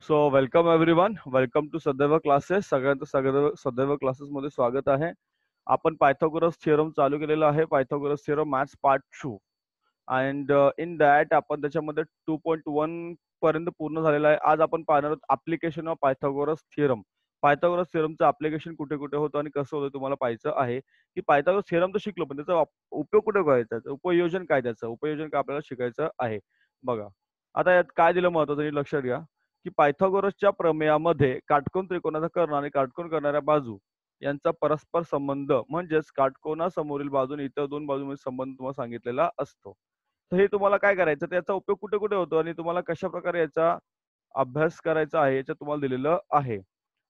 So welcome everyone, welcome to Sadaiv classes. सगळ्यांचं सदैव क्लासेसमध्ये स्वागत आहे. आपण पायथागोरस थिअरम चालू केलेला आहे. Pythagoras theorem maths part 2 and in that आपण त्याच्यामध्ये 2.1 पर्यंत पूर्ण झालेला आहे. आज आपण पाहणार आहोत application of Pythagoras theorem. Pythagoras थिअरमचं ऍप्लिकेशन कुठे कुठे होतं आणि कसं होतं तुम्हाला पाहायचं आहे. की पायथागोरस थिअरम तर शिकलो, पण त्याचा उपयोग कुठे करायचा, उपयोजन काय, त्याचं उपयोजन काय आपल्याला शिकायचं आहे. बघा, आता यात काय दिलं महत्वाचं हे लक्षात घ्या. की पायथागोरसच्या प्रमेयामध्ये काटकोन त्रिकोणाचा कर्ण आणि काटकोन करणाऱ्या बाजू यांचा परस्पर संबंध म्हणजेच काटकोनासमोरील बाजू आणि इतर दोन बाजूंमध्ये संबंध तुम्हाला सांगितलेला असतो. तर हे तुम्हाला काय करायचं, त्याचा उपयोग कुठे कुठे होतो आणि तुम्हाला कशा प्रकारे याचा अभ्यास करायचा आहे याच्यात तुम्हाला दिलेलं आहे.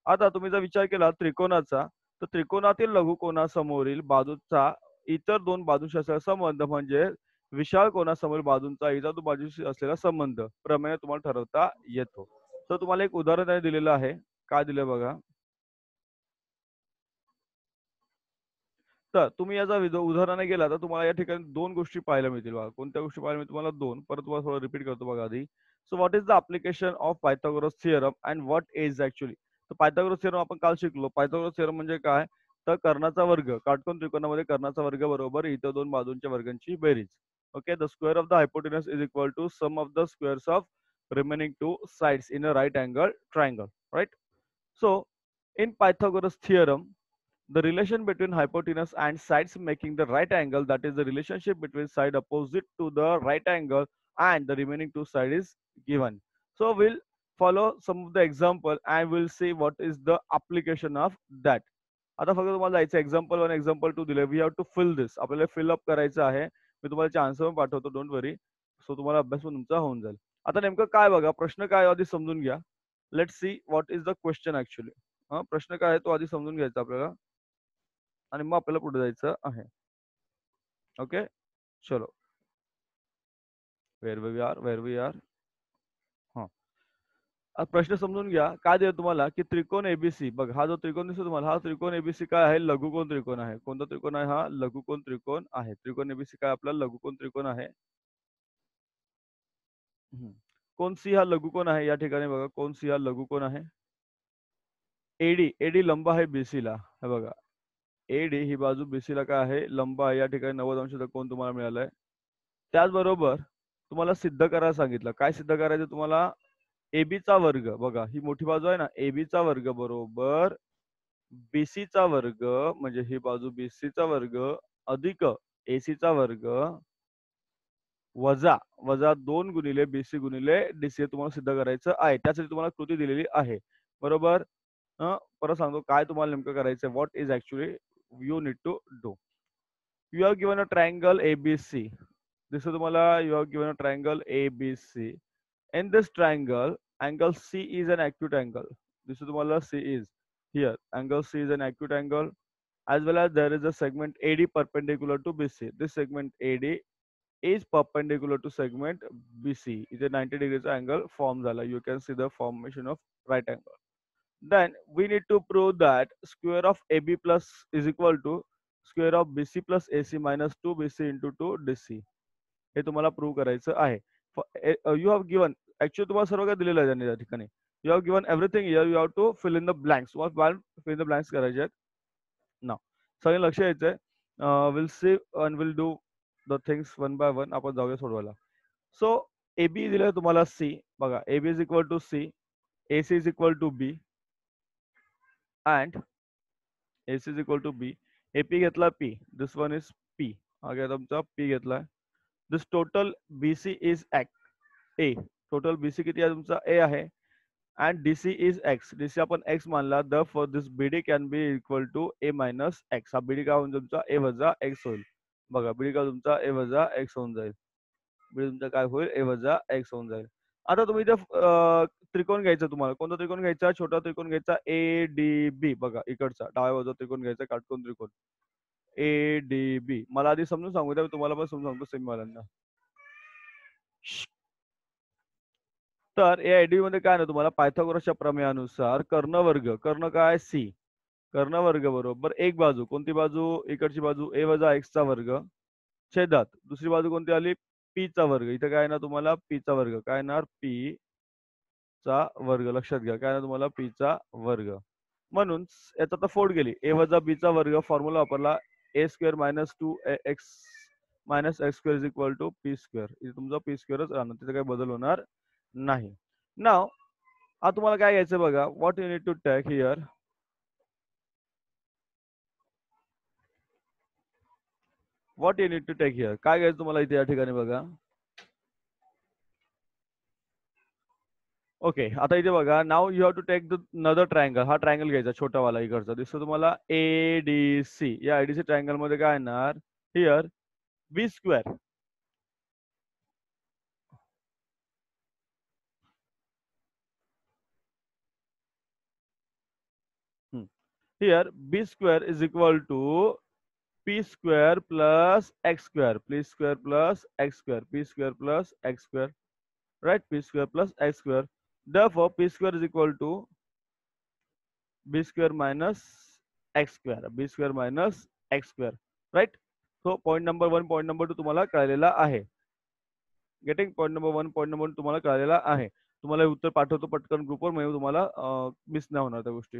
आता तुम्ही जर विचार केला त्रिकोणाचा, तर त्रिकोणातील लघुकोनासमोरील बाजूचा इतर दोन बाजूंशी असलेला संबंध म्हणजे विशाल कोनासमोरील बाजूंचा इतर दोन बाजूंशी असलेला संबंध प्रमेय तुम्हाला ठरवता येतो. तर तुम्हाला एक उदाहरण त्याने दिलेलं आहे. काय दिलं बघा. तर तुम्ही याचा उदाहरणाने गेला तर तुम्हाला या ठिकाणी दोन गोष्टी पाहायला मिळतील बघा. कोणत्या गोष्टी पाहायला मिळतील तुम्हाला? दोन. परत तुम्हाला थोडं रिपीट करतो बघा आधी. So what is the application of Pythagoras theorem and what is actually. तर पायथागोरस थिअरम आपण काल शिकलो. पायथागोरस थिअरम म्हणजे काय? तर कर्णाचा वर्ग, काटकोन त्रिकोणामध्ये कर्णाचा वर्ग बरोबर इतर दोन बाजूंच्या वर्गांची बेरीज. Okay, the square of the hypotenuse is equal to sum of the squares of remaining two sides in a right angle triangle. Right. So, in Pythagoras theorem, the relation between hypotenuse and sides making the right angle, that is the relationship between side opposite to the right angle and the remaining two side is given. So, we'll follow some of the example and we'll see what is the application of that. आता फक्त तुम्हाला जायचं example 1 example 2 दिले. We have to fill दिस. आपल्याला fill up करायचं आहे. मी तुम्हाला answer पण पाठवतो, डोंट वरी. सो तुम्हाला अभ्यास पण तुमचा होऊन जाईल. आता नेमकं काय बघा, प्रश्न काय आधी समजून घ्या. Let's see what is the question actually. प्रश्न काय आहे तो आधी समजून घ्यायचा आपल्याला आणि मग आपल्याला पुढे जायचं आहे. ओके, चलो. वेर वी आर. हा, प्रश्न समजून घ्या. काय दिलं तुम्हाला की त्रिकोण एबीसी. बघ, हा जो त्रिकोण दिसतो तुम्हाला, हा त्रिकोण एबीसी काय आहे? लघुकोन त्रिकोण आहे. कोणता त्रिकोण आहे हा? लघुकोन त्रिकोण आहे. त्रिकोण एबीसी काय आपला लघुकोन त्रिकोण आहे. हम्म. कोण सी हा लघुकोन आहे या ठिकाणी बघा. कोण सी हा लघुकोन आहे. एडी एडी लंब आहे बीसी ला. हे बघा, एडी ही बाजू बीसी ला काय आहे? लंब आहे. या ठिकाणी 90 अंशाचा कोण तुम्हाला मिळालाय. त्याचबरोबर तुम्हाला सिद्ध करायला सांगितलं. काय सिद्ध करायचं तुम्हाला? एबी चा वर्ग. बघा, ही मोठी बाजू आहे ना, एबी चा वर्ग बरोबर बीसी चा वर्ग, म्हणजे ही बाजू बीसी चा वर्ग अधिक एसी चा वर्ग वजा वजा 2 गुणिले बीसी गुणिले डीसी तुम्हाला सिद्ध करायचं आहे. त्यासाठी तुम्हाला कृती दिलेली आहे. बरोबर. परत सांगतो काय तुम्हाला नेमकं करायचं. What is actually you need to do. You have given a triangle ABC. दिसतं तुम्हाला? You have given a triangle ABC. In this triangle, angle C is an acute angle. This is the C is here. Angle C is an acute angle, as well as there is a segment AD perpendicular to BC. This segment AD is perpendicular to segment BC. It's a 90 degrees angle formed. You can see the formation of right angle. Then we need to prove that square of AB plus is equal to square of BC plus AC minus 2BC into 2DC. हे तुम्हाला prove करायचं आहे. You have given, actually तुम्हाला सर्व काही दिलेलं आहे त्यांनी त्या ठिकाणी. You have given everything here. You have to fill in the blanks. Fill in the blanks करायचे आहेत. नाव सगळे लक्ष द्यायचंय. We'll see and we'll do the things one by one. आपण जाऊया सोडवायला. सो एबी दिलं तुम्हाला सी. बघा, AB is equal to C, AC is equal to B and AC is equal to B. AP घेतला P. This one is P. हा घ्या तुमचा पी घेतलाय. This total BC is A. Total BC किती आहे तुमचा? A आहे. And DC is X. DC आपण एक्स मानला. Therefore this BD can be equal to A minus X. हा बीडी काय होऊन तुमचा? ए वजा एक्स होईल. बघा, बीडी का तुमचा? ए वजा एक्स होऊन जाईल. बीडी तुमचा काय होईल? ए वजा एक्स होऊन जाईल. आता तुम्ही इथे त्रिकोण घ्यायचा तुम्हाला. कोणता त्रिकोण घ्यायचा? छोटा त्रिकोण घ्यायचा ए डी बी. बघा, इकडचा डाव्या बाजूचा त्रिकोण घ्यायचा, काटकोन त्रिकोण ए डी बी. मला आधी समजून सांगू द्या, तुम्हाला पण समजून सांगतो सेमी वाल्यांना. तर या एडी मध्ये काय ना, तुम्हाला पायथागोरसच्या प्रमेयानुसार कर्णवर्ग, कर्ण काय? सी. कर्णवर्ग बरोबर एक बाजू. कोणती बाजू? इकडची बाजू ए वजा एक्स चा वर्ग छेदात दुसरी बाजू कोणती आली? पी चा वर्ग. इथे काय ना तुम्हाला? पी चा वर्ग. काय येणार? पी चा वर्ग. लक्षात घ्या काय ना तुम्हाला p चा वर्ग. म्हणून याचा आता फोड गेली. a वजा b चा वर्ग फॉर्म्युला वापरला. a square minus 2x minus x square is equal to p square. इथे तुमचा पी स्क्वेअरच राहणार, तिथे काही बदल होणार नाही. नाव आता तुम्हाला काय घ्यायचं बघा. What you need to take here. What you need to take here. काय घ्यायचं तुम्हाला इथे या ठिकाणी बघा. ओके आता इथे बघा. Now you have to take the other triangle. हा ट्रायंगल घ्यायचा छोटावाला इकडचा दिसतो तुम्हाला एडीसी. या एडीसी ट्रायंगल मध्ये काय येणार here b square. Here b square is equal to p square plus x square, p square plus x square, p square plus x square, right? P square plus x square. Therefore, p square is equal to b square minus x square, b square minus x square, right? So point number 1, point number 2 तुम्हाला कळलेला आहे. Getting point number 1, point number 2 तुम्हाला कळलेला आहे. तुम्हाला उत्तर पाठवतो पटकन ग्रुपवर, म्हणजे तुम्हाला मिस नाही होणार त्या गोष्टी.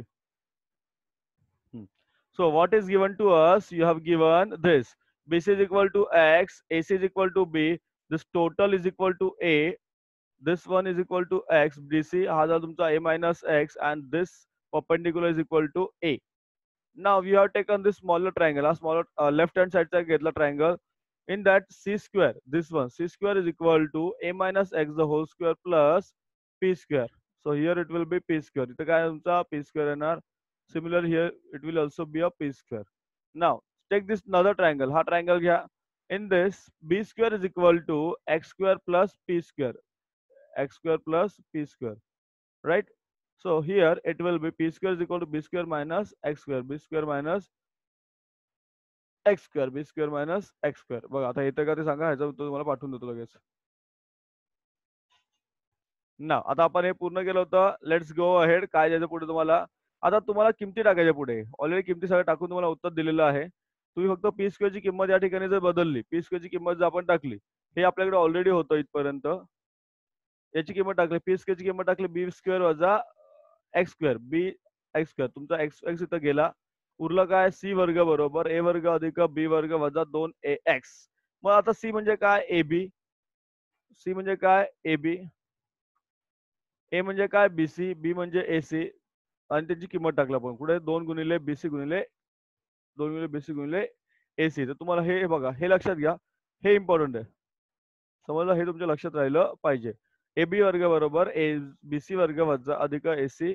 So what is given to us? You have given this. BC is equal to X, AC is equal to B, this total is equal to A, this one is equal to X, BC has a minus X, and this perpendicular is equal to A. Now we have taken this smaller triangle, a smaller left hand side triangle. In that C square, this one, C square is equal to A minus X the whole square plus P square. So here it will be P square. इथे काय तुमचा P square येणार. Similar here, it will also be a P square. Now take this another triangle. Ha triangle घ्या. In this B square is equal to X square plus P square. X square plus P square. Right? So here it will be P square is equal to B square minus X square. B square minus X square. B square minus X square. बघा आता येतं का ते सांगा. ह्याचा उत्तर तुम्हाला पाठवून देतो लगेच. ना आता आपण हे पूर्ण केलं होतं. Let's go ahead. काय द्यायचं पुढे तुम्हाला. आता तुम्हाला किमती टाकायच्या पुढे. ऑलरेडी किमती सगळं टाकून तुम्हाला उत्तर दिलेलं आहे. तुम्ही फक्त पी स्क्वेअरची किंमत या ठिकाणी जर बदलली, पी स्क्वेअरची किंमत जर आपण टाकली, हे आपल्याकडे ऑलरेडी होतं इथपर्यंत. याची किंमत टाकली, पी स्क्वेअरची किंमत टाकली बी स्क्वेअर वजा एक्स स्क्वेअर, बी एक्स स्क्वेअर. तुमचा एक्स एक्स इथं गेला. उरलं काय सी वर्ग बरोबर ए वर्ग अधिक बी वर्ग वजा 2 एक्स. मग आता सी म्हणजे काय ए बी. सी म्हणजे काय ए बी. ए म्हणजे काय बीसी, बी म्हणजे एसी, आणि त्याची किंमत टाकला आपण कुठे 2 गुणिले बीसी गुणिले 2 गुणिले बीसी गुणिले एसी. तर तुम्हाला हे बघा, हे लक्षात घ्या, हे इम्पॉर्टंट आहे. समजलं, हे तुमच्या लक्षात राहिलं पाहिजे. ए बी वर्ग बरोबर ए बीसी वर्ग वजा अधिक एसी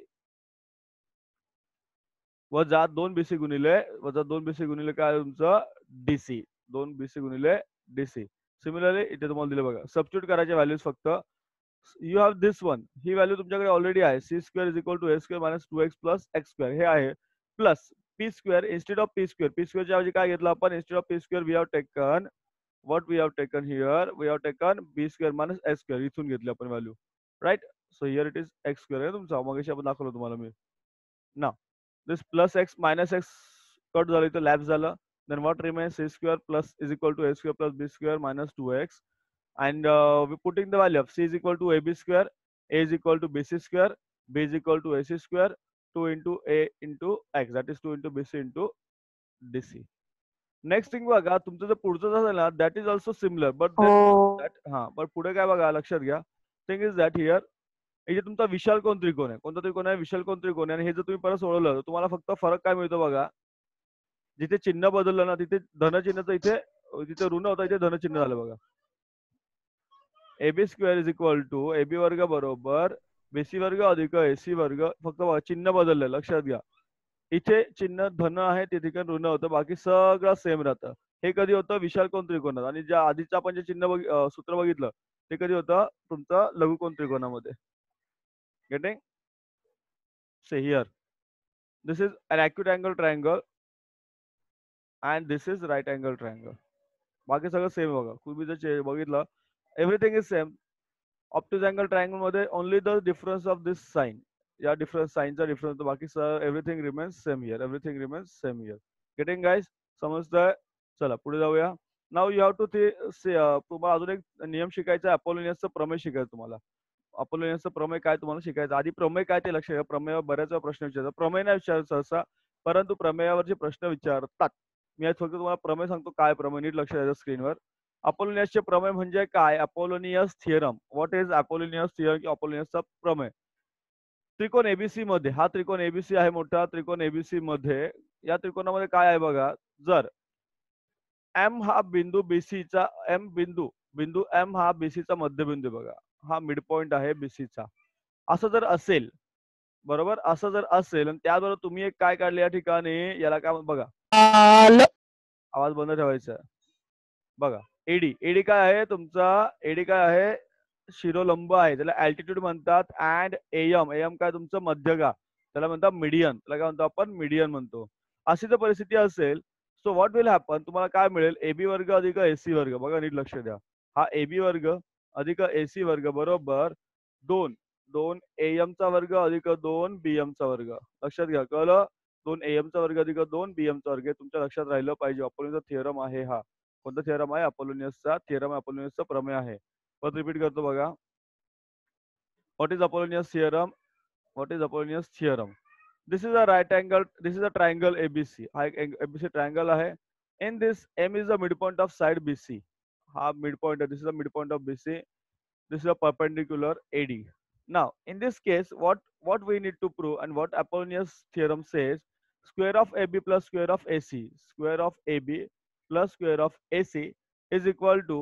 वजा 2 बीसी गुणिले वजा 2 बीसी गुणिले काय तुमचं डीसी, 2 बीसी गुणिले डीसी. सिमिलरली इथे तुम्हाला दिले बघा, सबस्टिट्यूट करायचे व्हॅल्यूज फक्त. यू हॅव दिस वन, ही व्हॅल्यू तुमच्याकडे ऑलरेडी आहे. C square is equal to A square minus 2x plus x square हे आहे. Plus P square instead of P square. पी स्क्वेअरच्या ऐवजी काय घेतलं आपण, instead of P square we have taken what we have taken here, we have taken B square minus x square. इथून घेतली आपण value, right. So here it is x square आहे तुमचा. मग आपण दाखवलं तुम्हाला मी ना. This plus x minus x cut झालं, इथं लॅप झालं. Then what remains C square plus is equal to A square plus B square minus 2x. And we're putting the value of c is equal to ab square, a is equal to bc square, b is equal to ac square, 2 into a into x, that is 2 into bc into dc. Next thing बघा, तुमचं जर पुढचं असेल ना, that is also similar but that पण पुढे काय बघा, लक्षात घ्या. थिंग इज दॅट हिअर इथे तुमचा विशाल कोण त्रिकोण आहे. कोणता त्रिकोण आहे, विशाल कोण त्रिकोण आहे. आणि हे जर तुम्ही परत सोडवलं तर तुम्हाला फक्त फरक काय मिळतो बघा. जिथे चिन्ह बदललं ना, तिथे धनचिन्हचं इथे जिथे ऋण होतं इथे धनचिन्ह झालं बघा. AB square is equal to AB वर्ग बरोबर BC वर्ग अधिक AC वर्ग. फक्त चिन्ह बदललं, लक्षात घ्या. इथे चिन्ह धन आहे, ते ठिकाणी ऋण होतं, बाकी सगळं सेम राहतं. हे कधी होतं, विशाल कोण त्रिकोणात. आणि ज्या आधीचं आपण जे चिन्ह सूत्र बघितलं ते कधी होतं, तुमचं लघुकोण त्रिकोणामध्ये. Getting. Say here this is an acute angle triangle and this is right angle triangle. बाकी सगळं सेम बघा. तुम्ही जर बघितलं everything is same. Obtuse angle triangle मध्ये only the difference of this sine, या डिफरन्स साइनचा डिफरन्स, बाकी everything remains same here, everything remains same here. Getting guys, समजतंय. चला पुढे जाऊया. नाव यू हॅव टू तुम्हाला अजून एक नियम शिकायचा, अपोलोनियसचा प्रमेय शिकायचं तुम्हाला. अपोलोनियसचं प्रमेय काय तुम्हाला शिकायचं. आधी प्रमेय काय ते लक्ष घ्या. प्रमेयावर बऱ्याच वेळा प्रश्न विचारतात. प्रमेय नाही विचारत सहसा, परंतु प्रमेयावरचे प्रश्न विचारतात. मी आज फक्त तुम्हाला प्रमेय सांगतो काय प्रमेय, नीट लक्ष द्यायचं स्क्रीनवर. अपोलोनियसचे प्रमेय म्हणजे काय? Apollonius theorem. What is Apollonius theorem किंवा अपोलोनियसचा प्रमेय? त्रिकोण एबीसी मध्ये, हा त्रिकोण एबीसी आहे मोठा त्रिकोण एबीसी मध्ये, या त्रिकोणामध्ये काय आहे बघा, जर एम हा बिंदू बीसीचा बिंदू एम हा बीसीचा मध्यबिंदू बघा, हा मिड पॉइंट आहे बीसीचा, असं जर असेल, बरोबर, असं जर असेल आणि त्याबरोबर तुम्ही एक काय काढले या ठिकाणी, याला काय बघा, आवाज बंद ठेवायचा बघा. एडी एडी काय आहे तुमचा, एडी काय आहे, शिरोलंब आहे, त्याला अल्टिट्यूड म्हणतात. अँड एयम एयम काय तुमचं मध्यगा, त्याला म्हणतात मीडियन, त्याला काय म्हणतो आपण, मीडियन म्हणतो. अशी जर परिस्थिती असेल, सो व्हॉट विल हॅपन, तुम्हाला काय मिळेल, एबी वर्ग अधिक एसी वर्ग, बघा नीट लक्ष द्या, हा एबी वर्ग अधिक एसी वर्ग बरोबर 2 एम चा वर्ग अधिक 2 BM चा वर्ग. लक्षात घ्या, कळलं, 2 AM चा वर्ग अधिक 2 BM चा वर्ग, तुमच्या लक्षात राहिलं पाहिजे. अपोलोनियसचा थिअरम आहे हा. कोणता थिअरम आहे? अपोलोनियसचा थिअरम आहे, अपोलोनियसचा प्रमेय आहे. परत रिपीट करतो बघा. What is Apollonius theorem? What is Apollonius theorem? This is a right angle, this is a triangle ABC, हा एक एबीसी ट्रायंगल आहे. In this M is the mid point of side BC, हा mid point आहे, this is the mid point of BC, this is a perpendicular AD. Now, in this case, what we need to prove and what Apollonius theorem says, square of AB plus square of AC, square of AB plus square of AC is equal to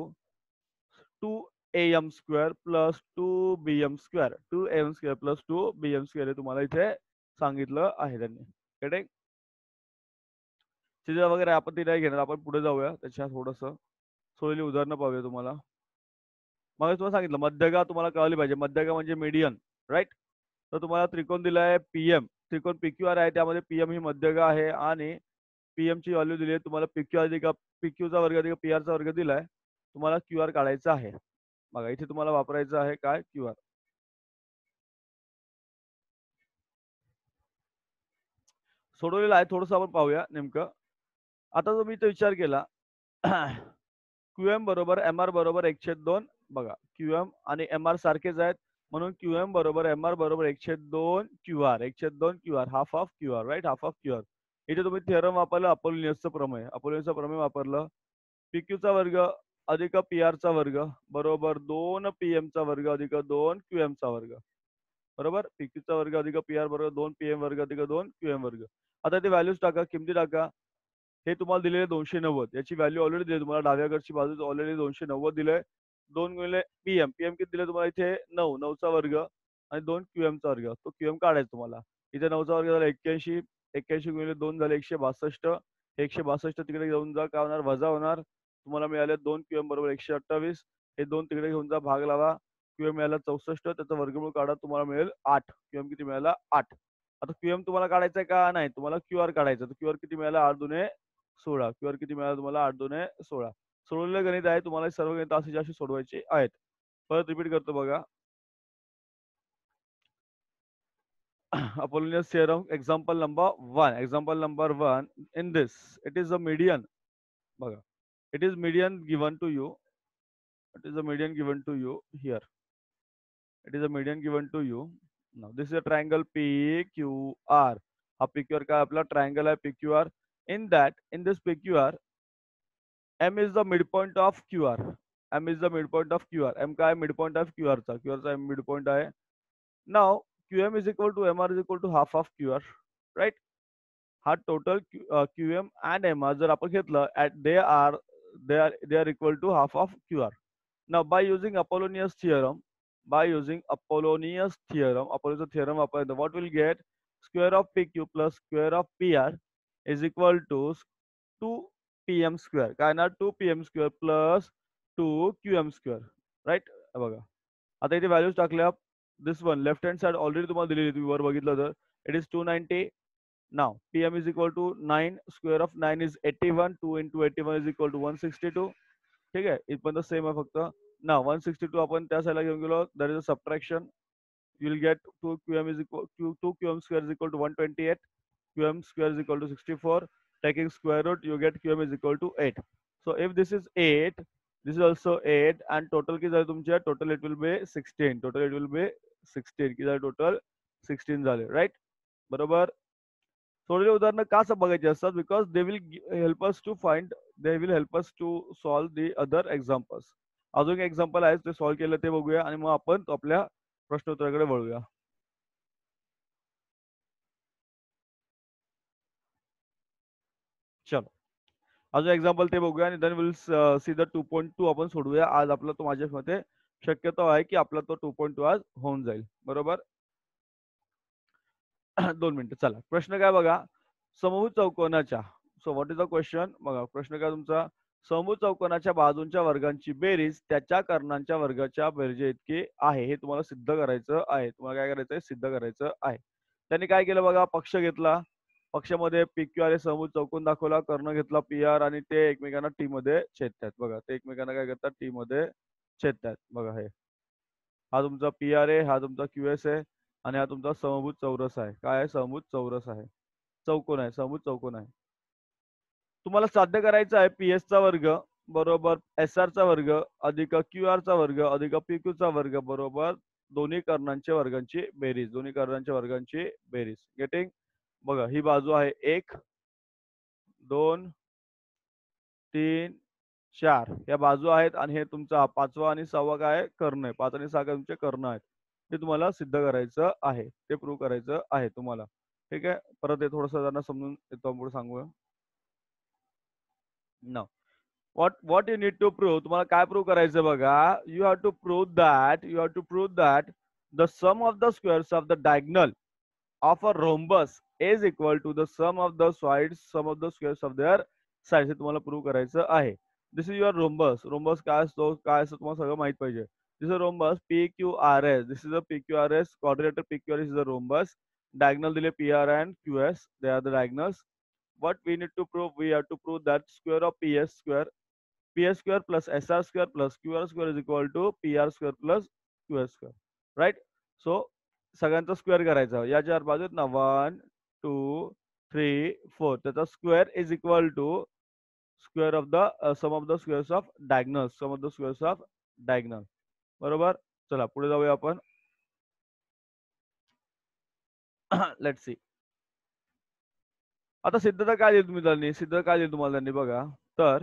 2AM square plus 2BM square. 2AM square plus 2BM square हे तुम्हाला इथे सांगितलं आहे त्यांनी. Correct? चित्र वगैरे आपण ती नाही घेणार, आपण पुढे जाऊया, त्याच्या थोडंसं सोयीने उदाहरणं पाहूया तुम्हाला. मग तुम्हाला सांगितलं मध्यगा तुम्हाला कळली पाहिजे, मध्यगा म्हणजे मीडियन, राईट. तर तुम्हाला त्रिकोण दिलाय पीएम, त्रिकोण पीक्यूआर आहे, त्यामध्ये पीएम ही मध्यगा आहे आणि पीएम ची व्हॅल्यू दिली आहे तुम्हाला, पीक्यू अधिक पीक्यूचा वर्ग अधिक पीआरचा वर्ग दिलाय, तुम्हाला क्यूआर काढायचा आहे. बघा इथे तुम्हाला वापरायचं आहे काय, क्यूआर. सोडवलेलं आहे, थोडंसं आपण पाहूया नेमकं. आता जो मी इथे विचार केला, क्यूएम बरोबर एम आर बरोबर 1/2, बघा क्यूएम आणि एम आर सारखेच आहेत, म्हणून क्यूएम बरोबर एम आर बरोबर 1/2 QR, 1/2 QR, half of QR, right, half of QR. इथे तुम्ही थिअरम वापरलं, अपोलोनियसचं प्रमेय, अपोलोनियसचं प्रमेय वापरलं. पीक्यूचा वर्ग अधिक पीआरचा वर्ग बरोबर 2 PM चा वर्ग अधिक 2 QM चा वर्ग, बरोबर. पीक्यूचा वर्ग अधिक पीआर बरोबर 2 PM वर्ग अधिक 2 QM वर्ग. आता ते व्हॅल्यूज टाका, किमती टाका. हे तुम्हाला दिलेले 290, याची व्हॅल्यू ऑलरेडी दिली तुम्हाला, डाव्याकडची बाजू ऑलरेडी 290 दिलंय. 2 गुणिले पीएम, पीएम किती दिले तुम्हाला इथे, 9, 9चा वर्ग आणि 2 QM चा वर्ग, तो क्यूएम काढायचा तुम्हाला. इथे 9चा वर्ग झाला 81, 81 गुणिले 2 झाले 162, 162 तिकडे घेऊन जा, काय होणार, वजा होणार, तुम्हाला मिळाले 2 QM बरोबर 128. हे 2 तिकडे घेऊन जा, भाग लावा, क्यूएम मिळाला 64, त्याचा वर्गमूळ काढा, तुम्हाला मिळेल 8. क्यूएम किती मिळाला, 8. आता क्यूएम तुम्हाला काढायचा आहे का नाही, तुम्हाला क्यूआर काढायचा, तर क्यूआर किती मिळाला, 8 दुने 16, क्यूआर किती मिळाला तुम्हाला, 8 दुने 16. सोडवलेलं गणित आहे, तुम्हाला सर्व गणित अशी अशी सोडवायची आहेत. परत रिपीट करतो बघा. Apollonius theorem, example number 1, example number 1, in this it is a median, बघा, it is median given to you, it is a median given to you here, it is a median given to you. Now this is a triangle PQR, हा PQR काय आपला triangle आहे PQR. In that, in this PQR, M is the midpoint of QR, M is the midpoint of QR, M काय midpoint of QR चा, QR चा M midpoint आहे. Now QM is equal to MR is equal to half of QR, right. हा total QM and MR जर आपण घेतलं, at they are equal to half of QR. Now by using Apollonius theorem, Apollonius theorem वापरायचं, what will get, square of PQ plus square of PR is equal to 2PM square, काय ना 2PM square plus 2QM square, right. बघा आता इथे values टाकल्या, this one left hand side already तुम्हाला दिलेली, तुम्ही वर बघितलं तर it is 290. Now PM is equal to 9, square of 9 is 81, 2 into 81 is equal to 162. ठीक आहे, इथपर्यंत सेम आहे फक्त. Now 162 आपण त्या साईडला घेऊन गेलो, there is a subtraction, you will get 2QM is equal to 2QM square is equal to 128, QM square is equal to 64, taking square root you get QM is equal to 8. So if this is 8, this is also 8 and total किती झाले तुमचे total it will be 16 total it will be 16 किती झाले total 16 झाले right बरोबर थोडे उदाहरणं का असं बघायचे असतात because they will help us to find they will help us to solve the other examples अजून एक एक्झाम्पल आहे ते सॉल्व केलं ते बघूया आणि मग आपण आपल्या प्रश्नोत्तराकडे वळूया चलो अजून एक्झाम्पल ते बघूया आणि देन विल सी द 2.2 आपण सोडूया आज आपला तो माझ्या मते शक्यतो आहे की आपला तो 2.2 आज होऊन जाईल बरोबर 2 मिनिटं चला प्रश्न काय बघा समभुज चौकोनाच्या so what is the question बघा प्रश्न काय तुमचा समभुज चौकोनाच्या बाजूंच्या वर्गांची बेरीज त्याच्या कर्णांच्या वर्गाच्या बेरजे इतकी आहे हे तुम्हाला सिद्ध करायचं आहे तुम्हाला काय करायचं आहे सिद्ध करायचं आहे त्यांनी काय केलं बघा पक्ष घेतला पक्षामध्ये पीक्यू आर समभुज चौकोन दाखवला कर्ण घेतला पी आर आणि ते एकमेकांना टी मध्ये छेदतात बघा ते एकमेकांना काय करतात टी मध्ये छेदतात बघा हे हा तुमचा पी आर आहे हा तुमचा क्यू एस आहे आणि हा तुमचा समभुज चौरस आहे काय आहे समभुज चौरस आहे चौकोन आहे समभुज चौकोन आहे तुम्हाला साध्य करायचं आहे पी एस चा वर्ग बरोबर एस आर चा वर्ग अधिक क्यू आर चा वर्ग अधिक पी क्यू चा वर्ग बरोबर दोन्ही कर्णांच्या वर्गांची बेरीज दोन्ही कर्णांच्या वर्गांची बेरीज गेटिंग बघा ही बाजू आहे 1 2 3 4 या बाजू आहेत आणि हे तुमचा पाचवा आणि सहावा काय आहे कर्ण आहे 5 आणि 6 काय तुमचे कर्ण आहेत ते तुम्हाला सिद्ध करायचं आहे ते प्रूव्ह करायचं आहे तुम्हाला ठीक आहे परत हे थोडंसं त्यांना समजून येतो पुढे सांगूया न what you need to prove तुम्हाला काय प्रूव्ह करायचं बघा you have to prove that the sum of the squares of the diagonal of a rhombus is equal to the sum of the squares of their sides हे तुम्हाला prove करायचं आहे this is your rhombus काय असतो काय असतो तुम्हाला सगळं माहित पाहिजे this is rhombus P Q R S this is a P Q R S quadrilateral P Q R S is a rhombus diagonal दिले P R and Q S they are the diagonals what we need to prove we have to prove that square of ps square plus sr square plus qr square is equal to pr square plus qs square right so सगळ्यांचा square करायचा या चार बाजू आहेत ना 1 2 3 4 त्याचा square is equal to square of the sum of the squares of diagonal sum of the squares of diagonal बरोबर चला पुढे जाऊया आपण लेट्स सी आता सिद्धता काय दिली तुम्ही त्यांनी सिद्धता काय दिली तुम्हाला त्यांनी बघा तर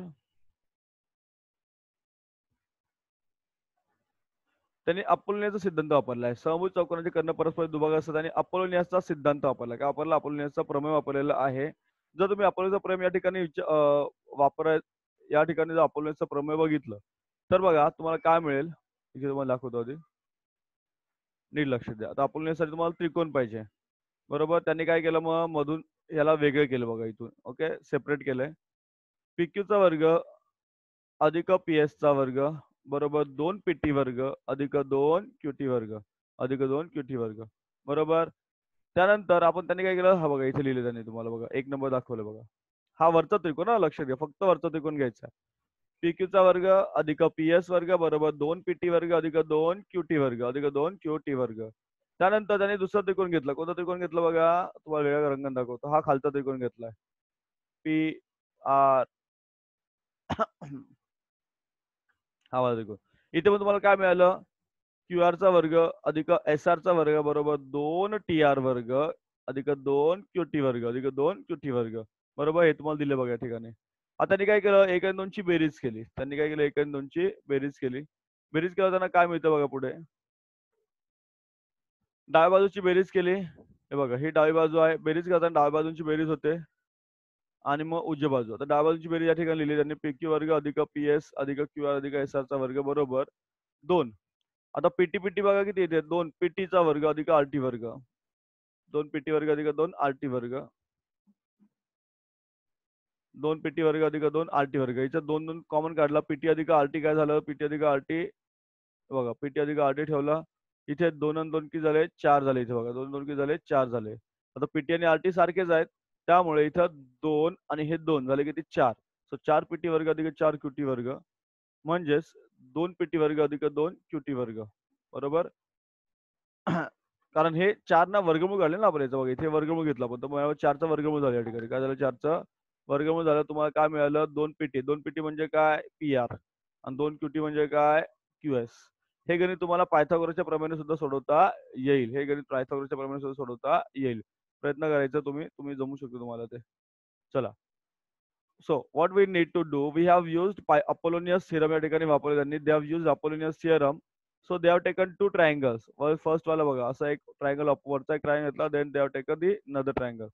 त्यांनी अपोलोनियाचा सिद्धांत वापरलाय समभुज चौकोनाचे कर्ण परस्पर दुभाग असतात आणि अपोलोनियाचा सिद्धांत वापरला काय वापरला अपोलोनियाचा प्रमेय वापरलेला आहे जर तुम्ही अपोलोचा प्रमेय या ठिकाणी वापर या ठिकाणी जर अपोलोनियाचा प्रमेय बघितलं तर बघा तुम्हाला काय मिळेल इथे तुम्हाला दाखवतो आधी नीट लक्ष द्या आता अपोलोनियासाठी तुम्हाला त्रिकोण पाहिजे बरोबर त्यांनी काय केलं मग मधून याला वेगळं केलं बघा इथून ओके सेपरेट केलंय पीक्यूचा वर्ग अधिक पीएस चा वर्ग बरोबर 2 पीटी वर्ग अधिक 2 क्यूटी वर्ग अधिक 2 क्यूटी वर्ग बरोबर त्यानंतर आपण त्यांनी काय केलं हा बघा इथे लिहिले त्यांनी तुम्हाला बघा 1 नंबर दाखवलं बघा हा वरचा त्रिकोण ना लक्ष द्या फक्त वरचा त्रिकोण घ्यायचा पीक्यूचा वर्ग अधिक पीएस वर्ग बरोबर 2 पीटी वर्ग अधिक 2 क्यूटी वर्ग अधिक 2 क्यूटी वर्ग त्यानंतर त्यांनी दुसरा त्रिकोण घेतला कोणता त्रिकोण घेतला बघा तुम्हाला वेगळ्या रंगाने दाखवतो हा खालचा त्रिकोण घेतलाय पी आर हा वाला त्रिकोण इथे पण तुम्हाला काय मिळालं क्यू आर चा वर्ग अधिक एस आर चा वर्ग बरोबर 2 टी आर वर्ग अधिक 2 क्यूटी वर्ग अधिक 2 क्यूटी वर्ग बरोबर हे तुम्हाला दिले बघा या ठिकाणी आता त्यांनी काय केलं 1 आणि 2 ची बेरीज केली त्यांनी काय केलं 1 आणि 2 ची बेरीज केली बेरीज केल्यावर काय मिळतं बघा पुढे डाव्या बाजूची बेरीज केली हे बघा ही डावी बाजू आहे बेरीज करताना डाव्या बाजूची बेरीज होते आणि मग उजव्या बाजू आता डाव्या बाजूची बेरीज या ठिकाणी लिहिली त्यांनी पी क्यू वर्ग अधिक पी एस अधिक क्यू आर अधिक एस आर चा वर्ग बरोबर 2 आता पीटी पीटी बघा किती येते 2 पीटीचा वर्ग अधिक आरटी वर्ग 2 पीटी वर्ग अधिक 2 आरटी वर्ग 2 पीटी वर्ग अधिक 2 आरटी वर्ग याच्यात 2 कॉमन काढला पीटी अधिक आरटी काय झालं पीटी अधिक आरटी बघा पीटी अधिक आरटी ठेवला इथे 2 आणि 2 किती झाले 4 झाले इथे बघा 2 आणि 2 किती झाले 4 झाले आता पीटी आणि आरटी सारखेच आहेत त्यामुळे इथं 2 आणि हे 2 झाले किती 4 सो 4 पीटी वर्ग अधिक 4 क्यूटी वर्ग म्हणजेच 2 पीटी वर्ग अधिक 2 क्यूटी वर्ग बरोबर कारण हे 4 ना वर्गमूळ काढले ना आपण याचं बघा इथे वर्गमूळ घेतला पण तर 4चा वर्गमूळ झाला या ठिकाणी काय झालं 4चा वर्गमूळ झालं तुम्हाला काय मिळालं 2 पीटी 2 पीटी म्हणजे काय पी आर आणि 2 QT म्हणजे काय? QS. हे गणित तुम्हाला पायथागोरसच्या प्रमेयाने सुद्धा सोडवता येईल. हे गणित पायथागोरसच्या प्रमेयाने सुद्धा सोडवता येईल. प्रयत्न करायचा तुम्ही जमू शकतो तुम्हाला ते. चला. So what we need to do, we have used Apollonius theorem या ठिकाणी वापरले त्यांनी. They have used Apollonius theorem. So they have taken two triangles. First वाला बघा असा एक ट्रायंगल वरचा एक ट्रायंगल घेतला, then they have taken the another triangle.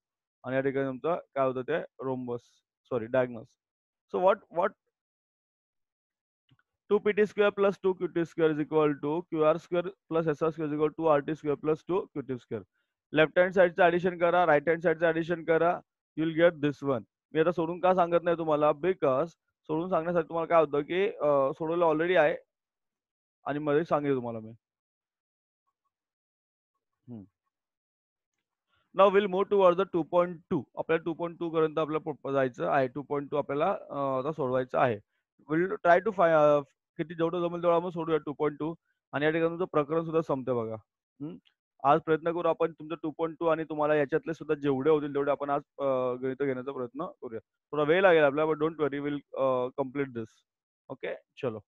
आणि या ठिकाणी तुमचं काय होतं ते rhombus sorry diagonal. So what 2pt square plus 2qt square is equal to qr square plus sr square is equal to rt square plus 2qt square. Left hand साइडचं addition करा, right hand साइडचं addition करा, you will get this one. मी आता सोडून का सांगत नाही तुम्हाला, बिकॉज सोडून सांगण्यासाठी तुम्हाला काय होतं की सोडवलं ऑलरेडी आहे आणि मध्ये सांगेल तुम्हाला मी. नाव विल मूव टुवर्ड्स द 2.2. आपल्याला 2.2 पर्यंत आपल्याला जायचं आहे. 2.2 आपल्याला आता सोडवायचं आहे. विल ट्राय टू किती जेवढं जमेल तेवढं आपण सोडूया 2.2. आणि या ठिकाणी तुमचं प्रकरण सुद्धा संपते बघा. हम्म. आज प्रयत्न करू आपण तुमचं 2.2 आणि तुम्हाला याच्यातले सुद्धा जेवढे होतील तेवढे आपण आज गणित घेण्याचा प्रयत्न करूया. थोडा वेळ लागेल आपल्याला, but don't worry, will complete this. Okay, चलो.